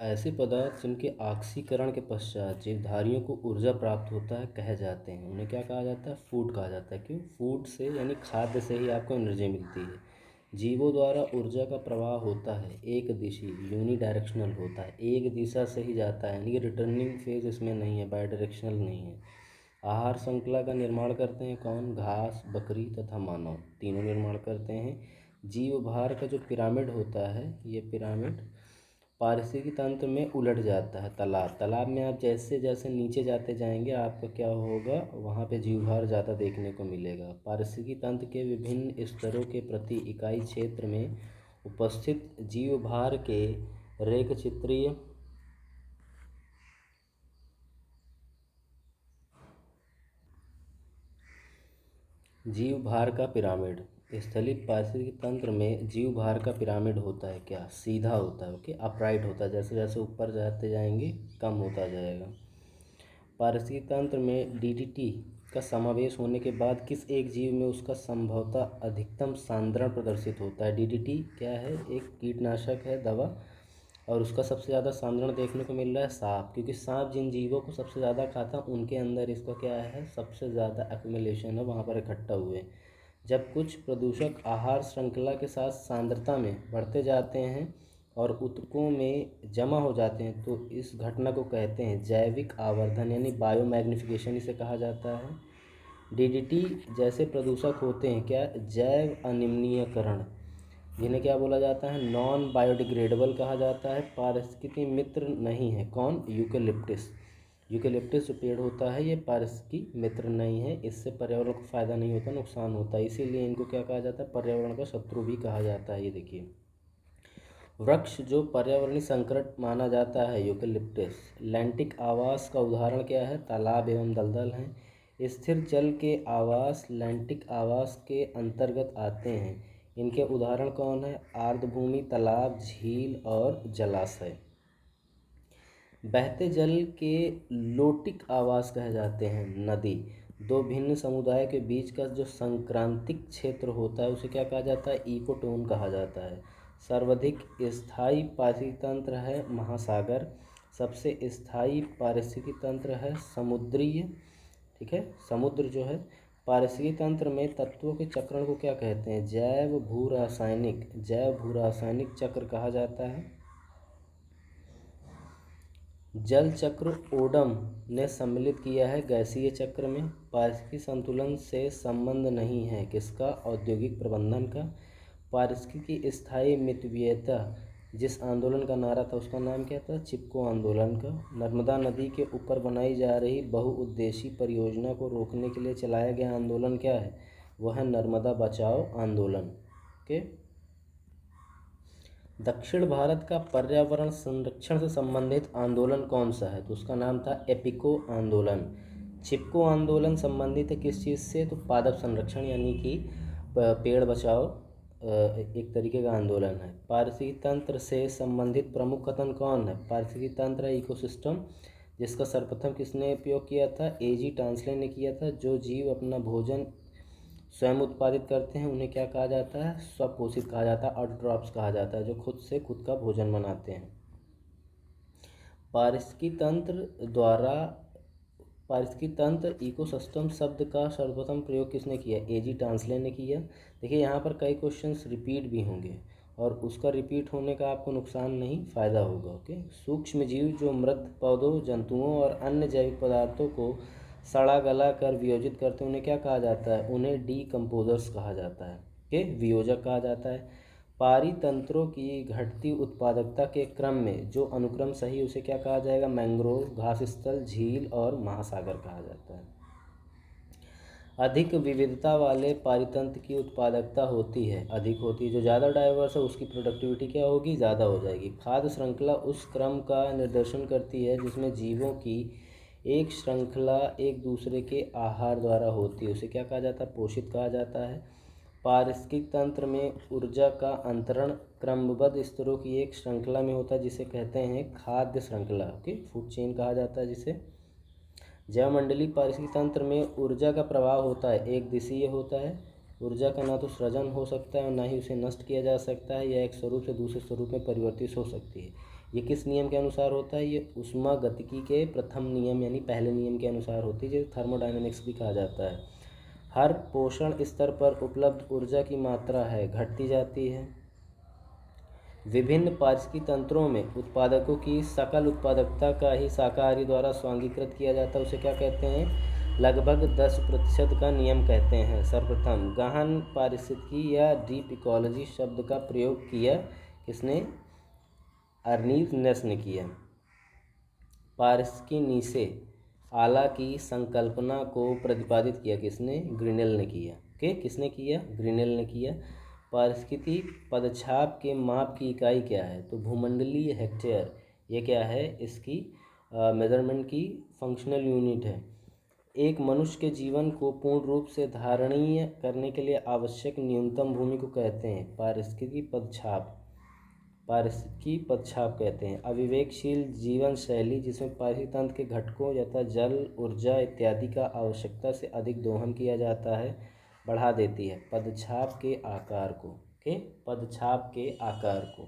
ऐसे पदार्थ जिनके ऑक्सीकरण के पश्चात जीवधारियों को ऊर्जा प्राप्त होता है कहे जाते हैं, उन्हें क्या कहा जाता है? फूड कहा जाता है। क्यों? फूड से यानी खाद्य से ही आपको एनर्जी मिलती है। जीवों द्वारा ऊर्जा का प्रवाह होता है एक दिशी यूनिडायरेक्शनल होता है, एक दिशा से ही जाता है, यानी कि रिटर्निंग फेज इसमें नहीं है, बाई डायरेक्शनल नहीं है। आहार श्रृंखला का निर्माण करते हैं कौन? घास, बकरी तथा मानव, तीनों निर्माण करते हैं। जीव भार का जो पिरामिड होता है, ये पिरामिड पारिस्थितिकी तंत्र में उलट जाता है। तालाब में आप जैसे जैसे नीचे जाते जाएंगे आपका क्या होगा? वहाँ पे जीवभार ज़्यादा देखने को मिलेगा। पारिस्थितिकी तंत्र के विभिन्न स्तरों के प्रति इकाई क्षेत्र में उपस्थित जीवभार के रेखचित्रीय जीव भार का पिरामिड। स्थलीय पारिस्थितिकी तंत्र में जीव भार का पिरामिड होता है क्या? सीधा होता है, ओके, अपराइट होता है। जैसे जैसे ऊपर जाते जाएंगे कम होता जाएगा। पारिस्थितिकी तंत्र में डीडीटी का समावेश होने के बाद किस एक जीव में उसका संभवतः अधिकतम सांद्रण प्रदर्शित होता है? डीडीटी क्या है? एक कीटनाशक है, दवा, और उसका सबसे ज़्यादा सांद्रण देखने को मिल रहा है सांप, क्योंकि सांप जिन जीवों को सबसे ज़्यादा खाता है उनके अंदर इसका क्या है? सबसे ज़्यादा एक्यूमुलेशन है, वहाँ पर इकट्ठा हुए। जब कुछ प्रदूषक आहार श्रृंखला के साथ सांद्रता में बढ़ते जाते हैं और ऊतकों में जमा हो जाते हैं तो इस घटना को कहते हैं जैविक आवर्धन, यानी बायोमैग्निफिकेशन इसे कहा जाता है। डीडीटी जैसे प्रदूषक होते हैं क्या? जैव अनिम्नीयकरण, जिन्हें क्या बोला जाता है? नॉन बायोडिग्रेडेबल कहा जाता है। पारिस्थितिकी मित्र नहीं है कौन? यूकेलिप्टिस। यूकेलिप्टिस जो पेड़ होता है ये पारिस्थितिकी मित्र नहीं है, इससे पर्यावरण को फ़ायदा नहीं होता, नुकसान होता है, इसीलिए इनको क्या कहा जाता है? पर्यावरण का शत्रु भी कहा जाता है। ये देखिए, वृक्ष जो पर्यावरणीय संकट माना जाता है यूकेलिप्टिस। लैंटिक आवास का उदाहरण क्या है? तालाब एवं दलदल हैं। स्थिर जल के आवास लैंटिक आवास के अंतर्गत आते हैं। इनके उदाहरण कौन है? आर्द्रभूमि, तालाब, झील और जलाशय। बहते जल के लोटिक आवास कहे जाते हैं नदी। दो भिन्न समुदाय के बीच का जो संक्रांतिक क्षेत्र होता है उसे क्या कहा जाता है? इकोटोन कहा जाता है। सर्वाधिक स्थायी पारिस्थितिकी तंत्र है महासागर। सबसे स्थायी पारिस्थितिकी तंत्र है समुद्रीय, ठीक है, समुद्र जो है। पारिस्थितिकी तंत्र में तत्वों के चक्रण को क्या कहते हैं? जैव भू रासायनिक चक्र कहा जाता है। जल चक्र ओडम ने सम्मिलित किया है गैसीय चक्र में। पारिस्थितिकी संतुलन से संबंध नहीं है किसका? औद्योगिक प्रबंधन का। पारिस्थितिकी स्थायी मितव्ययिता जिस आंदोलन का नारा था उसका नाम क्या था? चिपको आंदोलन का। नर्मदा नदी के ऊपर बनाई जा रही बहुउद्देशीय परियोजना को रोकने के लिए चलाया गया आंदोलन क्या है? वह है नर्मदा बचाओ आंदोलन। ओके। दक्षिण भारत का पर्यावरण संरक्षण से संबंधित आंदोलन कौन सा है? तो उसका नाम था एपिको आंदोलन। चिपको आंदोलन संबंधित है किस चीज़ से? तो पादप संरक्षण, यानी कि पेड़ बचाओ एक तरीके का आंदोलन है। पारिस्थितिकी तंत्र से संबंधित प्रमुख कथन कौन है? पारिस्थितिकी तंत्र है इकोसिस्टम, जिसका सर्वप्रथम किसने उपयोग किया था? एजी टांसले ने किया था। जो जीव अपना भोजन स्वयं उत्पादित करते हैं उन्हें क्या कहा जाता है? स्वपोषित कहा जाता है। ऑटोट्रॉफ्स कहा जाता है, जो खुद से खुद का भोजन बनाते हैं। पारिस्थितिकी तंत्र द्वारा पारिस्थितिकी तंत्र इकोसिस्टम शब्द का सर्वप्रथम प्रयोग किसने किया? एजी टांसले ने किया। देखिए यहाँ पर कई क्वेश्चंस रिपीट भी होंगे और उसका रिपीट होने का आपको नुकसान नहीं, फ़ायदा होगा। ओके। सूक्ष्म जीव जो मृत पौधों, जंतुओं और अन्य जैविक पदार्थों को सड़ा गला कर वियोजित करते हैं उन्हें क्या कहा जाता है? उन्हें डीकम्पोजर्स कहा जाता है, ओके, वियोजक कहा जाता है। पारितंत्रों की घटती उत्पादकता के क्रम में जो अनुक्रम सही उसे क्या कहा जाएगा? मैंग्रोव, घास स्थल, झील और महासागर कहा जाता है। अधिक विविधता वाले पारितंत्र की उत्पादकता होती है, अधिक होती है। जो ज़्यादा डाइवर्स है उसकी प्रोडक्टिविटी क्या होगी? ज़्यादा हो जाएगी। खाद्य श्रृंखला उस क्रम का निर्देशन करती है जिसमें जीवों की एक श्रृंखला एक दूसरे के आहार द्वारा होती है, उसे क्या कहा जाता है? पोषित कहा जाता है। पारिस्थितिक तंत्र में ऊर्जा का अंतरण क्रमबद्ध स्तरों की एक श्रृंखला में होता है जिसे कहते हैं खाद्य श्रृंखला, ओके, फूड चेन कहा जाता है जिसे। जैवमंडलीय पारिस्थितिक तंत्र में ऊर्जा का प्रवाह होता है, एक दिशीय होता है। ऊर्जा का ना तो सृजन हो सकता है और ना ही उसे नष्ट किया जा सकता है, यह एक स्वरूप से दूसरे स्वरूप में परिवर्तित हो सकती है। ये किस नियम के अनुसार होता है? ये ऊष्मागतिकी के प्रथम नियम यानी पहले नियम के अनुसार होती है, जो थर्मोडायनेमिक्स भी कहा जाता है। हर पोषण स्तर पर उपलब्ध ऊर्जा की मात्रा है घटती जाती है। विभिन्न पारिस्थितिकी तंत्रों में उत्पादकों की सकल उत्पादकता का ही शाकाहारी द्वारा स्वांगीकृत किया जाता है, उसे क्या कहते हैं? लगभग 10% का नियम कहते हैं। सर्वप्रथम गहन पारिस्थितिकी या डीप इकोलॉजी शब्द का प्रयोग किया किसने? अर्नीस्ट ने किया। पारिस्थितिकी नीचे आला की संकल्पना को प्रतिपादित किया किसने? ग्रिनेल ने किया। किसने किया? ग्रिनेल ने किया। पारिस्थितिकी पदछाप के माप की इकाई क्या है? तो भूमंडलीय हेक्टेयर ये क्या है? इसकी मेजरमेंट की फंक्शनल यूनिट है। एक मनुष्य के जीवन को पूर्ण रूप से धारणीय करने के लिए आवश्यक न्यूनतम भूमि को कहते हैं पारिस्थितिकी पदछाप कहते हैं। अविवेकशील जीवन शैली जिसमें पारिस्थितिक तंत्र के घटकों यथा जल, ऊर्जा इत्यादि का आवश्यकता से अधिक दोहन किया जाता है, बढ़ा देती है पदछाप के आकार को। पदछाप के आकार को